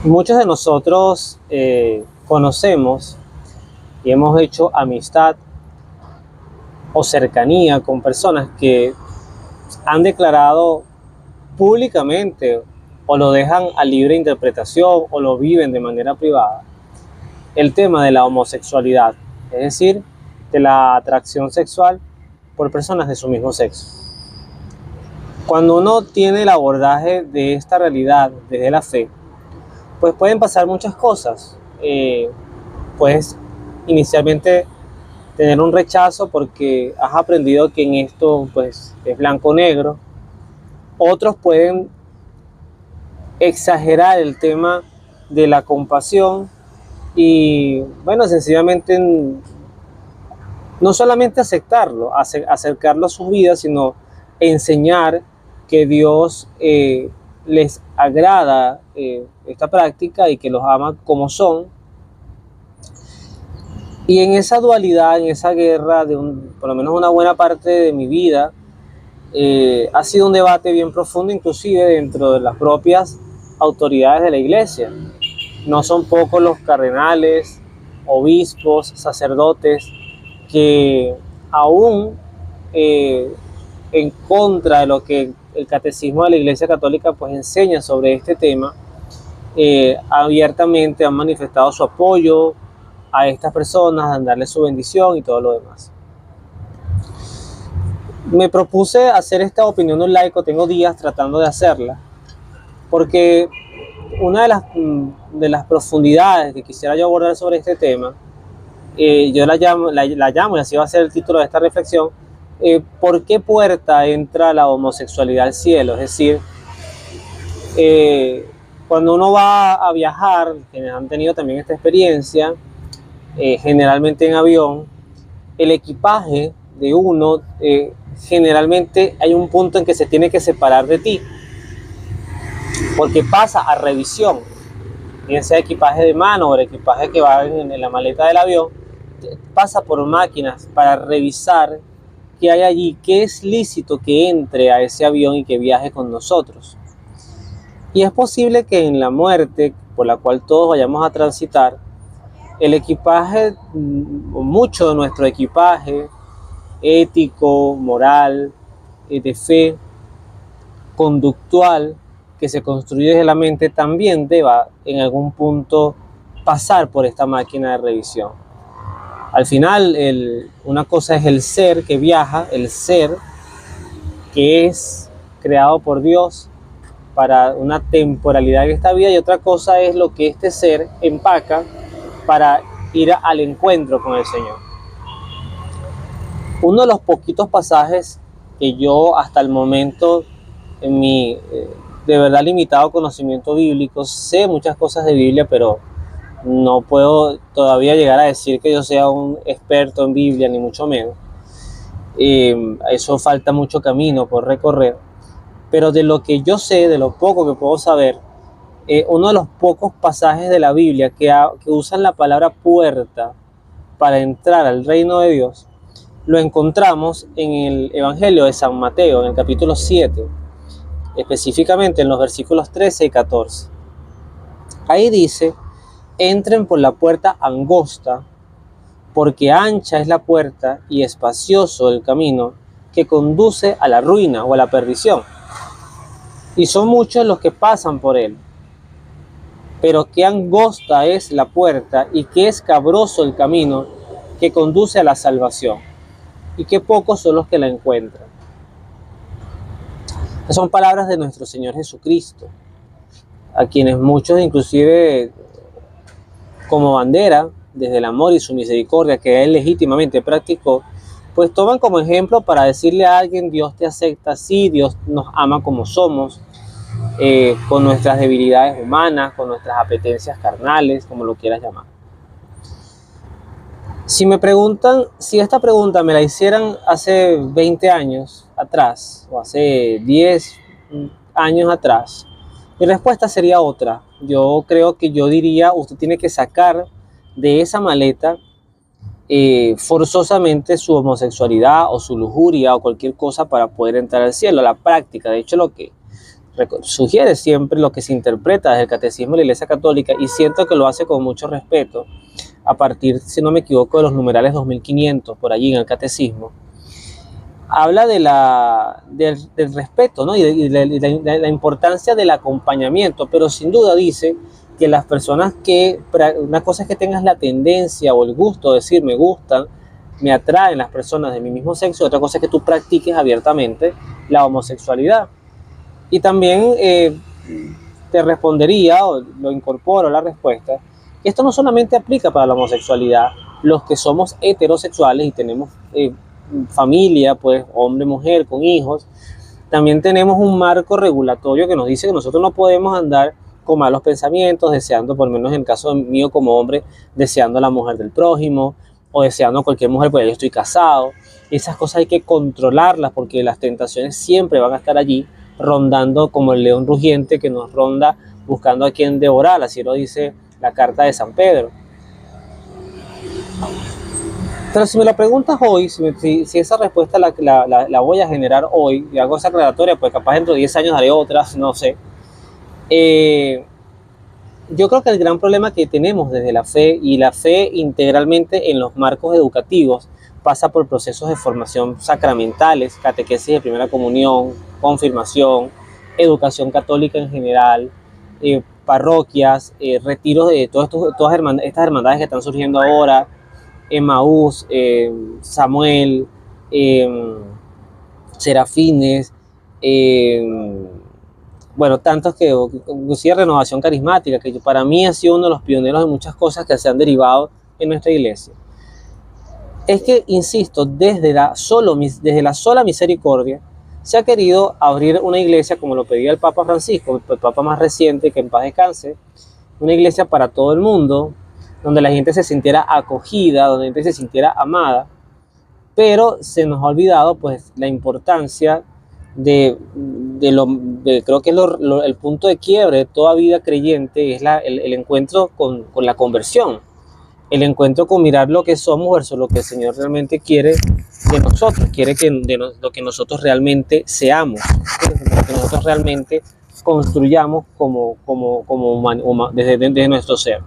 Muchos de nosotros conocemos y hemos hecho amistad o cercanía con personas que han declarado públicamente o lo dejan a libre interpretación o lo viven de manera privada el tema de la homosexualidad, es decir, de la atracción sexual por personas de su mismo sexo. Cuando uno tiene el abordaje de esta realidad desde la fe, pues pueden pasar muchas cosas. Puedes inicialmente tener un rechazo porque has aprendido que en esto pues es blanco o negro. Otros pueden exagerar el tema de la compasión y bueno, sencillamente no solamente aceptarlo, acercarlo a sus vidas, sino enseñar que Dios les agrada esta práctica y que los ama como son. Y en esa dualidad, en esa guerra, por lo menos una buena parte de mi vida, ha sido un debate bien profundo, inclusive dentro de las propias autoridades de la iglesia. No son pocos los cardenales, obispos, sacerdotes, que aún en contra de lo que el catecismo de la Iglesia Católica pues enseña sobre este tema, abiertamente han manifestado su apoyo a estas personas, a darles su bendición y todo lo demás. Me propuse hacer esta opinión de un laico, tengo días tratando de hacerla, porque una de las profundidades que quisiera yo abordar sobre este tema, yo la llamo, y así va a ser el título de esta reflexión, ¿por qué puerta entra la homosexualidad al cielo? Es decir, cuando uno va a viajar, quienes han tenido también esta experiencia, generalmente en avión, el equipaje de uno, generalmente hay un punto en que se tiene que separar de ti, porque pasa a revisión, bien sea equipaje de mano o el equipaje que va en la maleta del avión, pasa por máquinas para revisar qué hay allí, qué es lícito que entre a ese avión y que viaje con nosotros. Y es posible que en la muerte, por la cual todos vayamos a transitar, el equipaje, o mucho de nuestro equipaje ético, moral, de fe, conductual, que se construye desde la mente, también deba en algún punto pasar por esta máquina de revisión. Al final, una cosa es el ser que viaja, el ser que es creado por Dios para una temporalidad en esta vida, y otra cosa es lo que este ser empaca para ir al encuentro con el Señor. Uno de los poquitos pasajes que yo hasta el momento en mi de verdad limitado conocimiento bíblico, sé muchas cosas de Biblia, pero no puedo todavía llegar a decir que yo sea un experto en Biblia, ni mucho menos. Eso falta mucho camino por recorrer. Pero de lo que yo sé, de lo poco que puedo saber, uno de los pocos pasajes de la Biblia que usan la palabra puerta para entrar al reino de Dios, lo encontramos en el Evangelio de San Mateo, en el capítulo 7, específicamente en los versículos 13 y 14. Ahí dice: entren por la puerta angosta, porque ancha es la puerta y espacioso el camino que conduce a la ruina o a la perdición, y son muchos los que pasan por él. Pero qué angosta es la puerta y qué escabroso el camino que conduce a la salvación, y qué pocos son los que la encuentran. Estas son palabras de nuestro Señor Jesucristo, a quienes muchos inclusive como bandera, desde el amor y su misericordia que Él legítimamente practicó, pues toman como ejemplo para decirle a alguien: Dios te acepta así, Dios nos ama como somos, con nuestras debilidades humanas, con nuestras apetencias carnales, como lo quieras llamar. Si me preguntan, si esta pregunta me la hicieran hace 20 años atrás, o hace 10 años atrás, mi respuesta sería otra. Yo creo que yo diría: usted tiene que sacar de esa maleta forzosamente su homosexualidad o su lujuria o cualquier cosa para poder entrar al cielo. La práctica, de hecho, sugiere siempre lo que se interpreta desde el catecismo de la Iglesia Católica, y siento que lo hace con mucho respeto, a partir, si no me equivoco, de los numerales 2500, por allí en el catecismo, habla del respeto, ¿no? y de la importancia del acompañamiento, pero sin duda dice que las personas una cosa es que tengas la tendencia o el gusto de decir me gustan, me atraen las personas de mi mismo sexo, otra cosa es que tú practiques abiertamente la homosexualidad. Y también te respondería, o lo incorporo a la respuesta, que esto no solamente aplica para la homosexualidad. Los que somos heterosexuales y tenemos familia, pues hombre, mujer, con hijos, también tenemos un marco regulatorio que nos dice que nosotros no podemos andar con malos pensamientos, deseando, por lo menos en el caso mío como hombre, deseando a la mujer del prójimo, o deseando a cualquier mujer, porque yo estoy casado. Esas cosas hay que controlarlas, porque las tentaciones siempre van a estar allí, rondando como el león rugiente que nos ronda buscando a quien devorar, así lo dice la carta de San Pedro. Pero si me lo preguntas hoy, si esa respuesta la voy a generar hoy, y hago esa aclaratoria, pues capaz dentro de 10 años haré otras, no sé. Yo creo que el gran problema que tenemos desde la fe, y la fe integralmente en los marcos educativos, pasa por procesos de formación sacramentales, catequesis de primera comunión, confirmación, educación católica en general, parroquias, retiros de todas estas hermandades que están surgiendo ahora, Emaús, Samuel, Serafines, bueno, tantos que, inclusive Renovación Carismática, que para mí ha sido uno de los pioneros de muchas cosas que se han derivado en nuestra iglesia. Es que, insisto, desde la sola misericordia se ha querido abrir una iglesia, como lo pedía el Papa Francisco, el Papa más reciente, que en paz descanse, una iglesia para todo el mundo, donde la gente se sintiera acogida, donde la gente se sintiera amada, pero se nos ha olvidado pues la importancia creo que el punto de quiebre de toda vida creyente es el encuentro con la conversión, el encuentro con mirar lo que somos versus lo que el Señor realmente quiere de nosotros, quiere lo que nosotros realmente seamos, lo que nosotros realmente construyamos desde nuestro ser.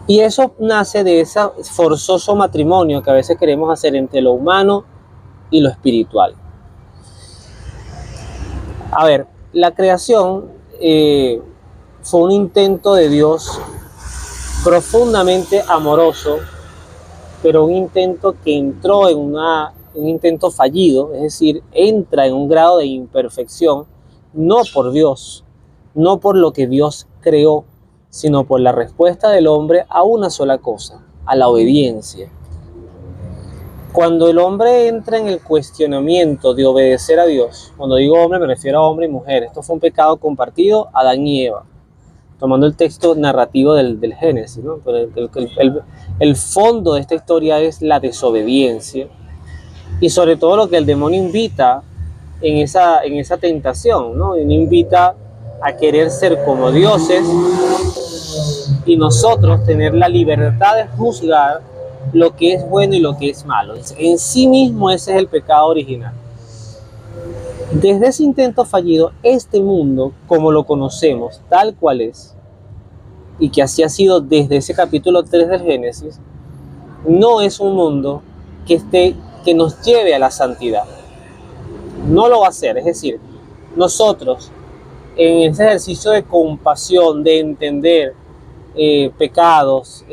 Y eso nace de ese forzoso matrimonio que a veces queremos hacer entre lo humano y lo espiritual. A ver, la creación fue un intento de Dios profundamente amoroso, pero un intento que entró en un intento fallido, es decir, entra en un grado de imperfección, no por Dios, no por lo que Dios creó, sino por la respuesta del hombre a una sola cosa, a la obediencia. Cuando el hombre entra en el cuestionamiento de obedecer a Dios, cuando digo hombre me refiero a hombre y mujer, esto fue un pecado compartido, Adán y Eva, tomando el texto narrativo del Génesis, ¿no? Pero el fondo de esta historia es la desobediencia, y sobre todo lo que el demonio invita en esa tentación, ¿no? Y invita a querer ser como dioses, y nosotros tener la libertad de juzgar lo que es bueno y lo que es malo. En sí mismo ese es el pecado original. Desde ese intento fallido, este mundo, como lo conocemos, tal cual es, y que así ha sido desde ese capítulo 3 del Génesis, no es un mundo que nos lleve a la santidad. No lo va a hacer. Es decir, nosotros, en ese ejercicio de compasión, de entender pecados,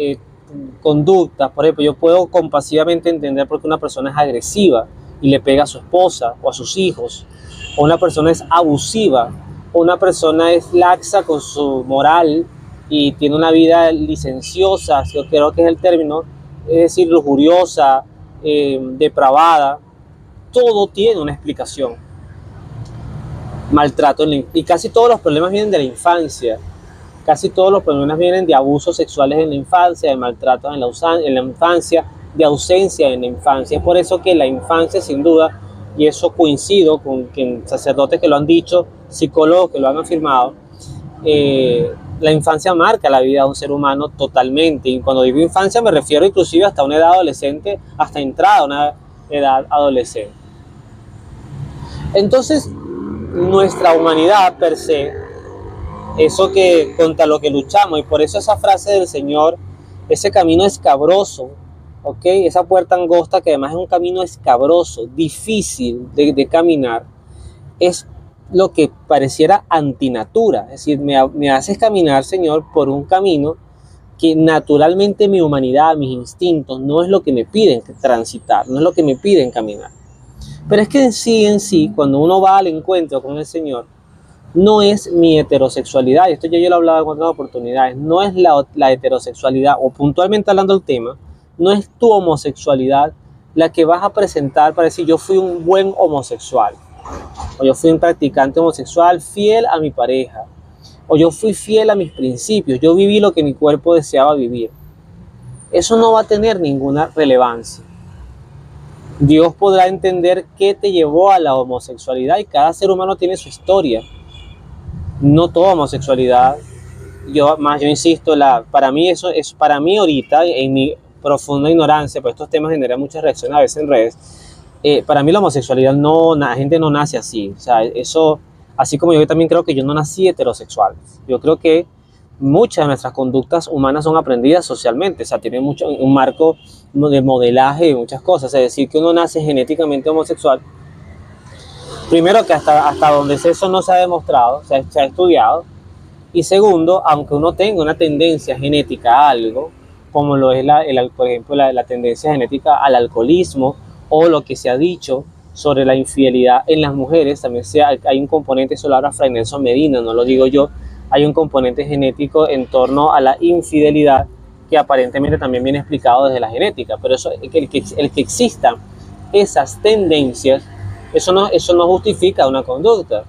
conductas, por ejemplo, yo puedo compasivamente entender por qué una persona es agresiva y le pega a su esposa o a sus hijos, o una persona es abusiva, o una persona es laxa con su moral y tiene una vida licenciosa, yo creo que es el término, es decir, lujuriosa, depravada. Todo tiene una explicación. Maltrato, y casi todos los problemas vienen de la infancia. Casi todos los problemas vienen de abusos sexuales en la infancia, de maltratos en la infancia, de ausencia en la infancia. Es por eso que la infancia, sin duda, y eso coincido con sacerdotes que lo han dicho, psicólogos que lo han afirmado, la infancia marca la vida de un ser humano totalmente. Y cuando digo infancia me refiero inclusive hasta una edad adolescente, hasta entrada a una edad adolescente. Entonces, nuestra humanidad per se, eso que contra lo que luchamos, y por eso esa frase del Señor, ese camino escabroso, ¿ok? Esa puerta angosta que además es un camino escabroso, difícil de caminar, es lo que pareciera antinatura, es decir, me haces caminar, Señor, por un camino que naturalmente mi humanidad, mis instintos, no es lo que me piden transitar, no es lo que me piden caminar. Pero es que en sí, cuando uno va al encuentro con el Señor, no es mi heterosexualidad, y esto ya yo lo he hablado en otras oportunidades, no es la heterosexualidad, o puntualmente hablando del tema, no es tu homosexualidad la que vas a presentar para decir yo fui un buen homosexual, o yo fui un practicante homosexual fiel a mi pareja, o yo fui fiel a mis principios, yo viví lo que mi cuerpo deseaba vivir. Eso no va a tener ninguna relevancia. Dios podrá entender qué te llevó a la homosexualidad, y cada ser humano tiene su historia. No toda homosexualidad, yo insisto, para mí eso es, para mí ahorita, en mi profunda ignorancia, pues estos temas generan muchas reacciones a veces en redes, para mí la homosexualidad la gente no nace así, o sea, eso, así como yo también creo que yo no nací heterosexual, yo creo que muchas de nuestras conductas humanas son aprendidas socialmente, o sea, tienen un marco de modelaje y muchas cosas, es decir, que uno nace genéticamente homosexual. Primero, que hasta donde eso no se ha demostrado, se ha estudiado. Y segundo, aunque uno tenga una tendencia genética a algo, como lo es por ejemplo, la tendencia genética al alcoholismo, o lo que se ha dicho sobre la infidelidad en las mujeres, también hay un componente, eso lo habla Fray Nelson Medina, no lo digo yo, hay un componente genético en torno a la infidelidad que aparentemente también viene explicado desde la genética, pero eso, el que existan esas tendencias, eso no justifica una conducta.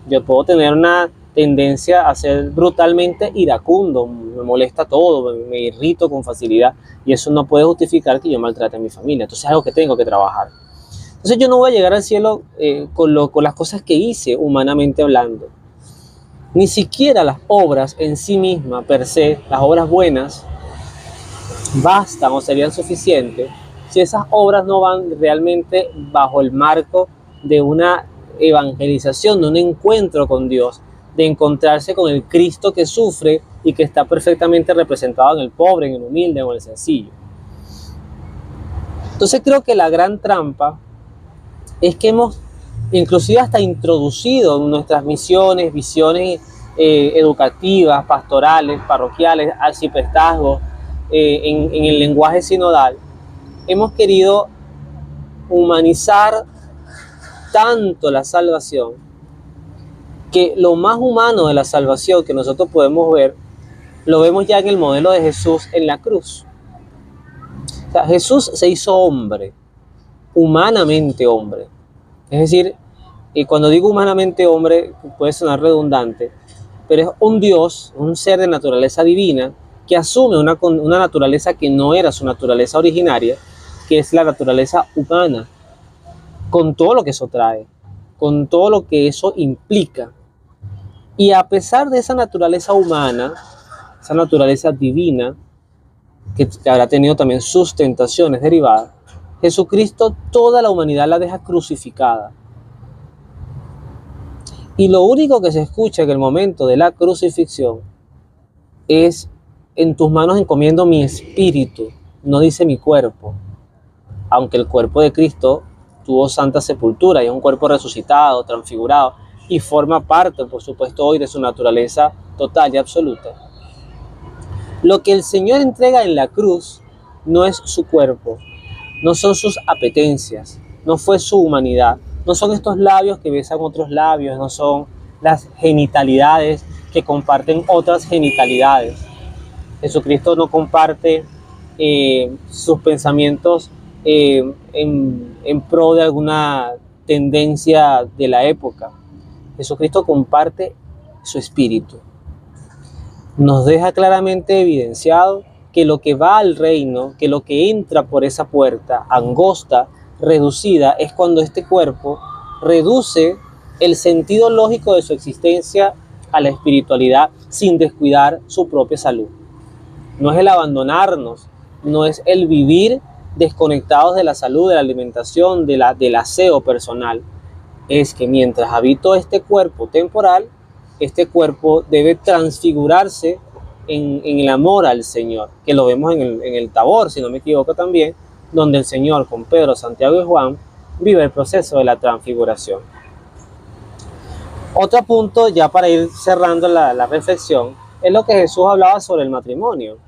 Yo puedo tener una tendencia a ser brutalmente iracundo, me molesta todo, me irrito con facilidad, y eso no puede justificar que yo maltrate a mi familia. Entonces es algo que tengo que trabajar. Entonces yo no voy a llegar al cielo con las cosas que hice humanamente hablando. Ni siquiera las obras en sí mismas, per se, las obras buenas, bastan o serían suficientes si esas obras no van realmente bajo el marco de una evangelización, de un encuentro con Dios, de encontrarse con el Cristo que sufre y que está perfectamente representado en el pobre, en el humilde, en el sencillo. Entonces creo que la gran trampa es que hemos inclusive hasta introducido en nuestras misiones, visiones educativas, pastorales, parroquiales, arciprestazgos, en el lenguaje sinodal, hemos querido humanizar tanto la salvación, que lo más humano de la salvación que nosotros podemos ver, lo vemos ya en el modelo de Jesús en la cruz. O sea, Jesús se hizo hombre, humanamente hombre. Es decir, y cuando digo humanamente hombre, puede sonar redundante, pero es un Dios, un ser de naturaleza divina, que asume una naturaleza que no era su naturaleza originaria, que es la naturaleza humana, con todo lo que eso trae, con todo lo que eso implica. Y a pesar de esa naturaleza humana, esa naturaleza divina, que habrá tenido también sus tentaciones derivadas, Jesucristo toda la humanidad la deja crucificada. Y lo único que se escucha en el momento de la crucifixión es: en tus manos encomiendo mi espíritu, no dice mi cuerpo, aunque el cuerpo de Cristo tuvo santa sepultura y es un cuerpo resucitado, transfigurado, y forma parte, por supuesto, hoy de su naturaleza total y absoluta. Lo que el Señor entrega en la cruz no es su cuerpo, no son sus apetencias, no fue su humanidad, no son estos labios que besan otros labios, no son las genitalidades que comparten otras genitalidades. Jesucristo no comparte sus pensamientos en pro de alguna tendencia de la época. Jesucristo comparte su espíritu. Nos deja claramente evidenciado que lo que va al reino, que lo que entra por esa puerta angosta, reducida, es cuando este cuerpo reduce el sentido lógico de su existencia a la espiritualidad sin descuidar su propia salud. No es el abandonarnos, no es el vivir desconectados de la salud, de la alimentación, del aseo personal. es que mientras habito este cuerpo temporal, este cuerpo debe transfigurarse en el amor al Señor, que lo vemos en el Tabor, si no me equivoco también, donde el Señor con Pedro, Santiago y Juan vive el proceso de la transfiguración. Otro punto, ya para ir cerrando la reflexión, es lo que Jesús hablaba sobre el matrimonio.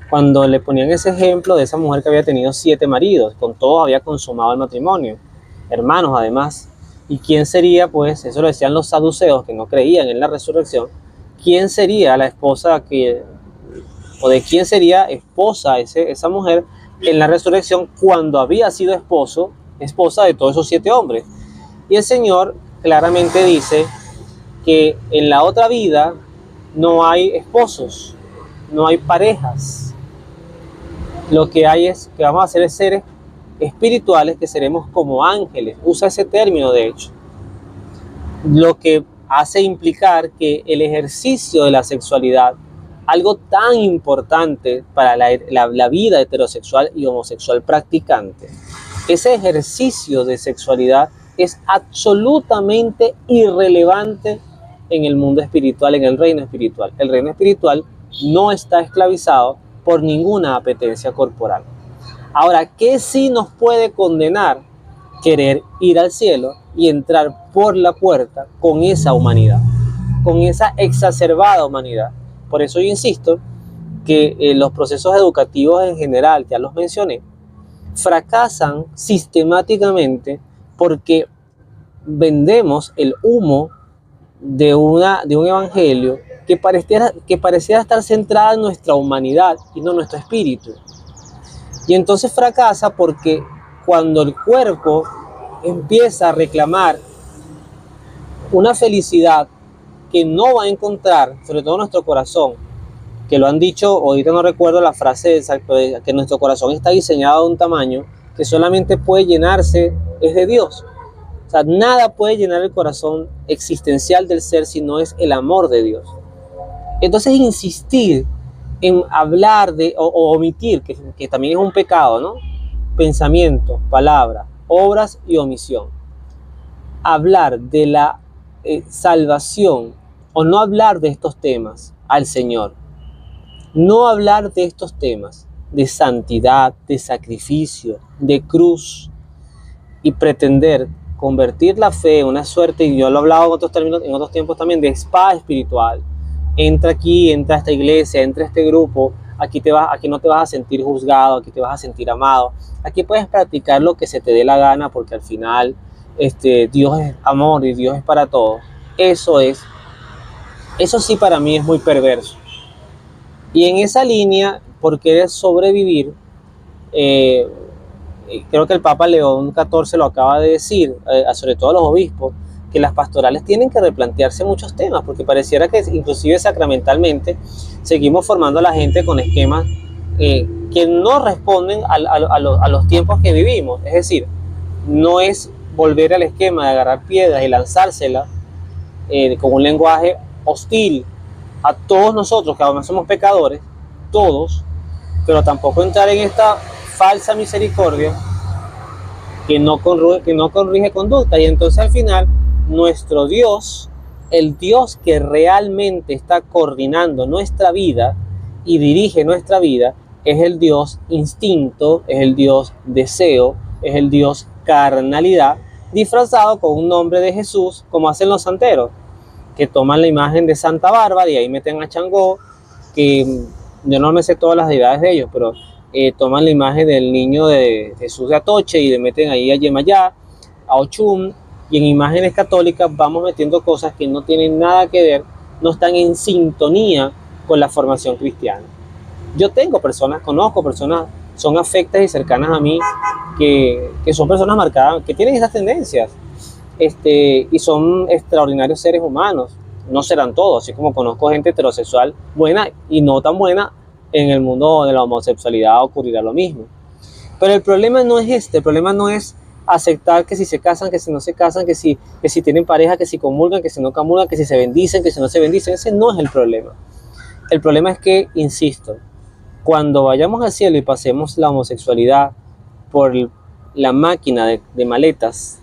Cuando le ponían ese ejemplo de esa mujer que había tenido 7 maridos, con todos había consumado el matrimonio, hermanos además. ¿Y quién sería, pues, eso lo decían los saduceos que no creían en la resurrección, quién sería la esposa o de quién sería esposa esa mujer en la resurrección cuando había sido esposa de todos esos 7 hombres? Y el Señor claramente dice que en la otra vida no hay esposos, no hay parejas. Lo que hay es que vamos a ser seres espirituales, que seremos como ángeles. Usa ese término, de hecho. Lo que hace implicar que el ejercicio de la sexualidad, algo tan importante para la vida heterosexual y homosexual practicante, ese ejercicio de sexualidad es absolutamente irrelevante en el mundo espiritual, en el reino espiritual. El reino espiritual no está esclavizado por ninguna apetencia corporal. Ahora, ¿qué sí nos puede condenar? Querer ir al cielo y entrar por la puerta con esa humanidad, con esa exacerbada humanidad. Por eso yo insisto que los procesos educativos en general, ya los mencioné, fracasan sistemáticamente porque vendemos el humo de un evangelio que pareciera estar centrada en nuestra humanidad y no en nuestro espíritu. Y entonces fracasa porque cuando el cuerpo empieza a reclamar una felicidad que no va a encontrar, sobre todo nuestro corazón, que lo han dicho, ahorita no recuerdo la frase exacta, que nuestro corazón está diseñado de un tamaño que solamente puede llenarse es de Dios. O sea, nada puede llenar el corazón existencial del ser si no es el amor de Dios. Entonces insistir en hablar o omitir, que también es un pecado, ¿no? Pensamiento, palabra, obras y omisión. Hablar de la salvación o no hablar de estos temas al Señor. No hablar de estos temas de santidad, de sacrificio, de cruz y pretender convertir la fe en una suerte, y yo lo he hablado en otros términos, en otros tiempos también, de espada espiritual. Entra aquí, entra a esta iglesia, entra a este grupo, aquí no te vas a sentir juzgado, aquí te vas a sentir amado, aquí puedes practicar lo que se te dé la gana porque al final Dios es amor y Dios es para todos. Eso sí para mí es muy perverso. Y en esa línea, por querer sobrevivir, creo que el Papa León XIV lo acaba de decir, sobre todo a los obispos, que las pastorales tienen que replantearse muchos temas, porque pareciera que inclusive sacramentalmente seguimos formando a la gente con esquemas que no responden a los tiempos que vivimos. Es decir, no es volver al esquema de agarrar piedras y lanzárselas con un lenguaje hostil a todos nosotros, que además somos pecadores, todos, pero tampoco entrar en esta falsa misericordia que no corrige conducta. Y entonces al final nuestro Dios, el Dios que realmente está coordinando nuestra vida y dirige nuestra vida, es el Dios instinto, es el Dios deseo, es el Dios carnalidad, disfrazado con un nombre de Jesús, como hacen los santeros, que toman la imagen de Santa Bárbara y ahí meten a Changó, que yo no me sé todas las deidades de ellos, pero toman la imagen del niño de Jesús de Atoche y le meten ahí a Yemayá, a Ochum, y en imágenes católicas vamos metiendo cosas que no tienen nada que ver, no están en sintonía con la formación cristiana. Yo conozco personas, son afectas y cercanas a mí, que son personas marcadas, que tienen esas tendencias, y son extraordinarios seres humanos. No serán todos, así como conozco gente heterosexual buena y no tan buena, en el mundo de la homosexualidad ocurrirá lo mismo. Pero el problema no es el problema no es aceptar que si se casan, que si no se casan, que si tienen pareja, que si comulgan, que si no comulgan, que si se bendicen, que si no se bendicen. Ese no es el problema. El problema es que, insisto, cuando vayamos al cielo y pasemos la homosexualidad por la máquina de maletas,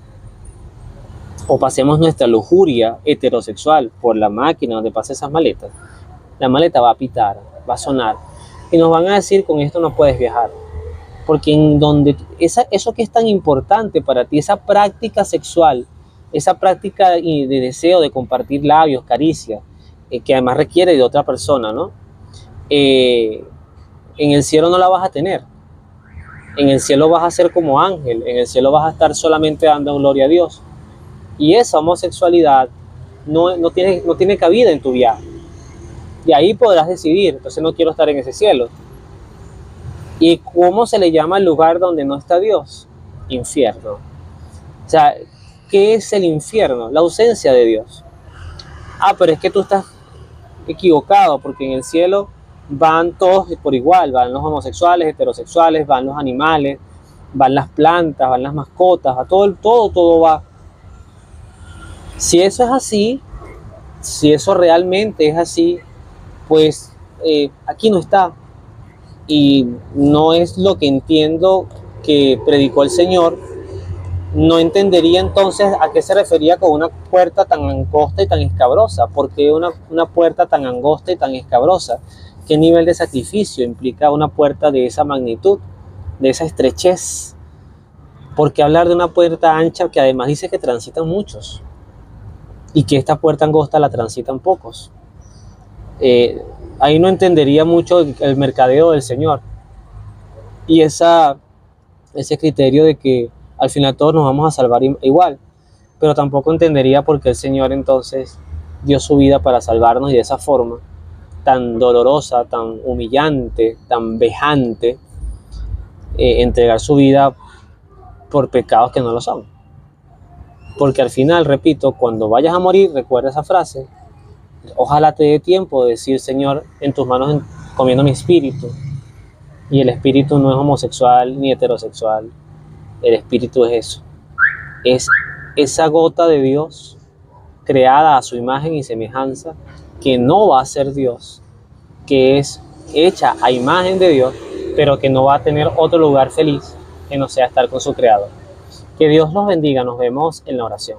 o pasemos nuestra lujuria heterosexual por la máquina donde pasan esas maletas, la maleta va a pitar, va a sonar, y nos van a decir: con esto no puedes viajar. Porque en donde eso que es tan importante para ti, esa práctica sexual, esa práctica de deseo de compartir labios, caricias, que además requiere de otra persona, ¿no? En el cielo no la vas a tener. En el cielo vas a ser como ángel, en el cielo vas a estar solamente dando gloria a Dios. Y esa homosexualidad no tiene cabida en tu viaje. Y ahí podrás decidir: entonces no quiero estar en ese cielo. ¿Y cómo se le llama al lugar donde no está Dios? Infierno. O sea, ¿qué es el infierno? La ausencia de Dios. Ah, pero es que tú estás equivocado, porque en el cielo van todos por igual, van los homosexuales, heterosexuales, van los animales, van las plantas, van las mascotas, a todo va. Si eso es así, si eso realmente es así, pues aquí no está. Y no es lo que entiendo que predicó el Señor. No entendería entonces a qué se refería con una puerta tan angosta y tan escabrosa. ¿Por qué una puerta tan angosta y tan escabrosa? ¿Qué nivel de sacrificio implica una puerta de esa magnitud, de esa estrechez? ¿Por qué hablar de una puerta ancha que además dice que transitan muchos? Y que esta puerta angosta la transitan pocos. Ahí no entendería mucho el mercadeo del Señor. Y ese criterio de que al final todos nos vamos a salvar igual. Pero tampoco entendería por qué el Señor entonces dio su vida para salvarnos, y de esa forma tan dolorosa, tan humillante, tan vejante, entregar su vida por pecados que no lo son. Porque al final, repito, cuando vayas a morir, recuerda esa frase: ojalá te dé tiempo de decir: Señor, en tus manos encomiendo mi espíritu. Y el espíritu no es homosexual ni heterosexual. El espíritu es eso. Es esa gota de Dios creada a su imagen y semejanza, que no va a ser Dios, que es hecha a imagen de Dios, pero que no va a tener otro lugar feliz que no sea estar con su Creador. Que Dios los bendiga. Nos vemos en la oración.